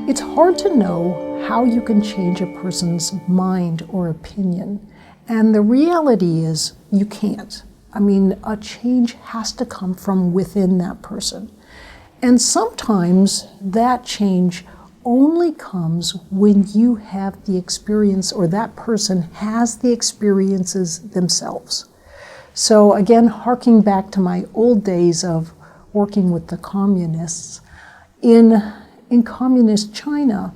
It's hard to know how you can change a person's mind or opinion. And the reality is you can't. I mean, a change has to come from within that person. And sometimes that change only comes when you have the experience, or that person has the experiences themselves. So again, harking back to my old days of working with the communists, in communist China,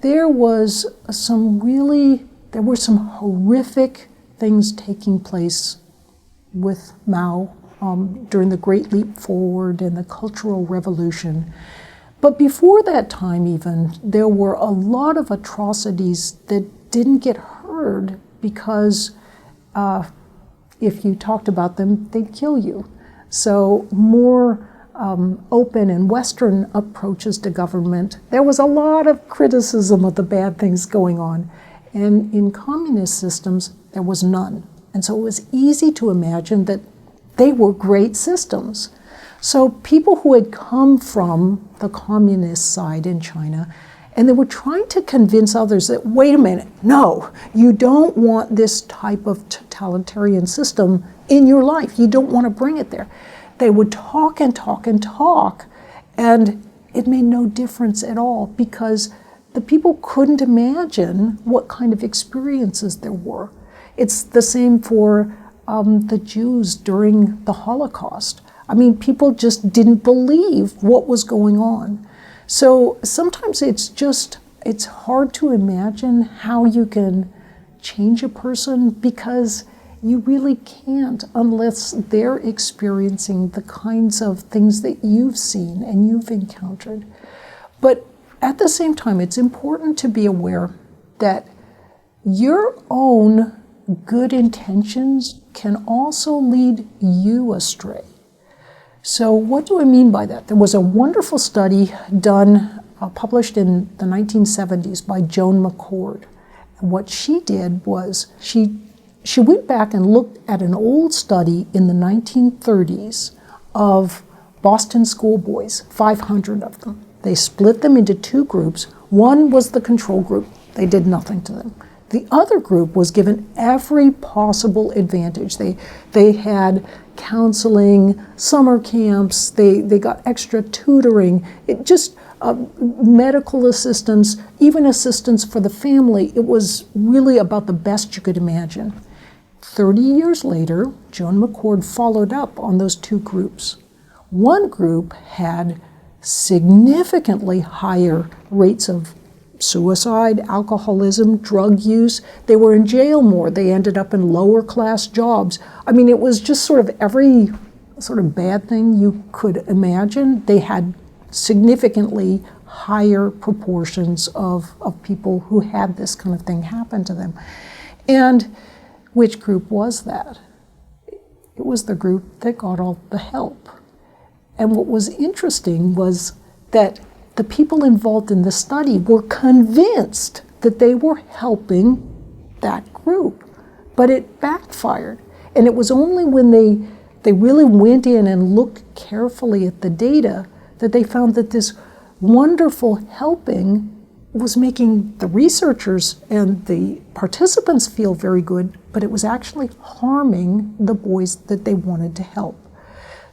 there were some horrific things taking place with Mao during the Great Leap Forward and the Cultural Revolution. But before that time even, there were a lot of atrocities that didn't get heard because if you talked about them, they'd kill you. So more open and Western approaches to government, there was a lot of criticism of the bad things going on. And in communist systems, there was none. And so it was easy to imagine that they were great systems. So people who had come from the communist side in China, and they were trying to convince others that, wait a minute, no, you don't want this type of totalitarian system in your life. You don't want to bring it there. They would talk and talk and talk, and it made no difference at all because the people couldn't imagine what kind of experiences there were. It's the same for the Jews during the Holocaust. I mean, people just didn't believe what was going on. So sometimes it's hard to imagine how you can change a person because you really can't unless they're experiencing the kinds of things that you've seen and you've encountered. But at the same time, it's important to be aware that your own good intentions can also lead you astray. So what do I mean by that? There was a wonderful study done, published in the 1970s by Joan McCord. And what she did was she went back and looked at an old study in the 1930s of Boston schoolboys, 500 of them. They split them into two groups. One was the control group. They did nothing to them. The other group was given every possible advantage. They had counseling, summer camps, they got extra tutoring, medical assistance, even assistance for the family. It was really about the best you could imagine. 30 years later, Joan McCord followed up on those two groups. One group had significantly higher rates of suicide, alcoholism, drug use. They were in jail more. They ended up in lower class jobs. I mean, it was just sort of every sort of bad thing you could imagine. They had significantly higher proportions of people who had this kind of thing happen to them. And which group was that? It was the group that got all the help. And what was interesting was that the people involved in the study were convinced that they were helping that group, but it backfired. And it was only when they really went in and looked carefully at the data that they found that this wonderful helping was making the researchers and the participants feel very good, but it was actually harming the boys that they wanted to help.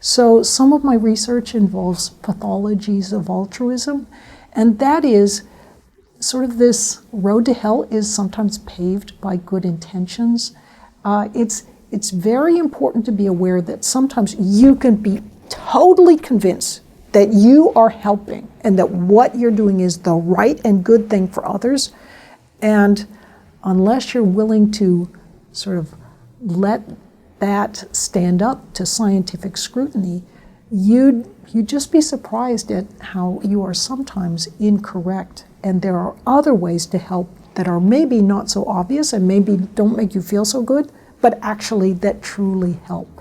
So some of my research involves pathologies of altruism, and that is sort of this road to hell is sometimes paved by good intentions. It's very important to be aware that sometimes you can be totally convinced that you are helping and that what you're doing is the right and good thing for others, and unless you're willing to sort of let that stand up to scientific scrutiny, you'd just be surprised at how you are sometimes incorrect. And there are other ways to help that are maybe not so obvious and maybe don't make you feel so good, but actually that truly help.